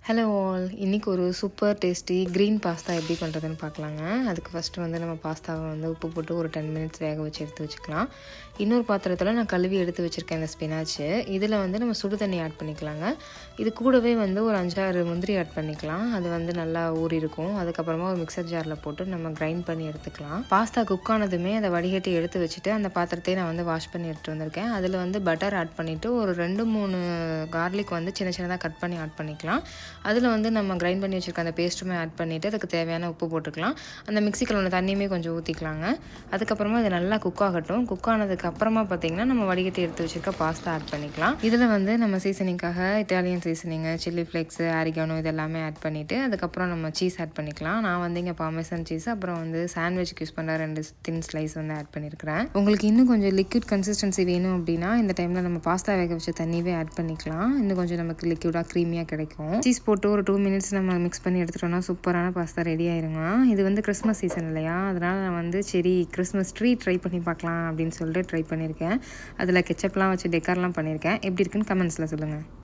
Hello all, இன்றைக்கி ஒரு super tasty green pasta எப்படி பண்ணுறதுன்னு பார்க்கலாங்க. அதுக்கு ஃபஸ்ட்டு வந்து நம்ம பாஸ்தாவை வந்து உப்பு போட்டு ஒரு 10 மினிட்ஸ் வேக வச்சு எடுத்து வச்சுக்கலாம். இன்னொரு பாத்திரத்தில் நான் கழுவி எடுத்து வச்சுருக்கேன் இந்த ஸ்பினாச்சு. இதில் வந்து நம்ம சுடு தண்ணி ஆட் பண்ணிக்கலாங்க. இது கூடவே வந்து ஒரு 5-6 முந்திரி ஆட் பண்ணிக்கலாம். அது வந்து நல்லா ஊறி இருக்கும். அதுக்கப்புறமா ஒரு மிக்சர் ஜாரில் போட்டு நம்ம கிரைண்ட் பண்ணி எடுத்துக்கலாம். பாஸ்தா குக் ஆனதுமே அதை வடிகட்டி எடுத்து வச்சுட்டு அந்த பாத்திரத்தையே நான் வந்து வாஷ் பண்ணி எடுத்துகிட்டு வந்திருக்கேன். அதில் வந்து பட்டர் ஆட் பண்ணிவிட்டு ஒரு 2-3 கார்லிக் வந்து சின்ன சின்னதாக கட் பண்ணி ஆட் பண்ணிக்கலாம். அதில் வந்து நம்ம கிரைண்ட் பண்ணி வச்சுருக்க அந்த பேஸ்ட்டுமே ஆட் பண்ணிவிட்டு அதுக்கு தேவையான உப்பு போட்டுக்கலாம். அந்த மிக்ஸி கலந்த தண்ணியுமே கொஞ்சம் ஊற்றிக்கலாங்க. அதுக்கப்புறமா இது நல்லா குக் ஆகட்டும். குக் ஆனதுக்கப்புறமா பார்த்திங்கன்னா நம்ம வடிகட்டி எடுத்து வச்சுருக்க பாஸ்தா ஆட் பண்ணிக்கலாம். இதில் வந்து நம்ம சீசனிங்காக இட்டாலியன் சீசனிங்கு, சில்லி ஃப்ளேக்ஸு, ஆரிகானோ இது எல்லாமே ஆட் பண்ணிவிட்டு அதுக்கப்புறம் நம்ம சீஸ் ஆட் பண்ணிக்கலாம். நான் வந்து இங்கே பார்மேசன் சீஸ் அப்புறம் வந்து சாண்ட்விச்க்கு யூஸ் பண்ணுற 2 தின் ஸ்லைஸ் வந்து ஆட் பண்ணியிருக்கிறேன். உங்களுக்கு இன்னும் கொஞ்சம் லிக்விட் கன்சிஸ்டன்சி வேணும் அப்படின்னா இந்த டைமில் நம்ம பாஸ்தா வேக வச்ச தண்ணியே ஆட் பண்ணிக்கலாம். இன்னும் கொஞ்சம் நமக்கு லிக்விடாக க்ரீமியாக கிடைக்கும். சீஸ் போட்டு ஒரு 2 மினிட்ஸ் நம்ம மிக்ஸ் பண்ணி எடுத்துட்டோம்னா சூப்பரான பாஸ்தா ரெடி ஆயிருங்க. இது வந்து கிறிஸ்மஸ் சீசன் இல்லையா, அதனால் நான் வந்து சரி கிறிஸ்மஸ் ட்ரீ ட்ரை பண்ணி பார்க்கலாம் அப்படின்னு சொல்லிட்டு ட்ரை பண்ணியிருக்கேன். அதில் கெச்சப்லாம் வச்சு டெக்கர்லாம் பண்ணியிருக்கேன். எப்படி இருக்குன்னு கமெண்ட்ஸில் சொல்லுங்கள்.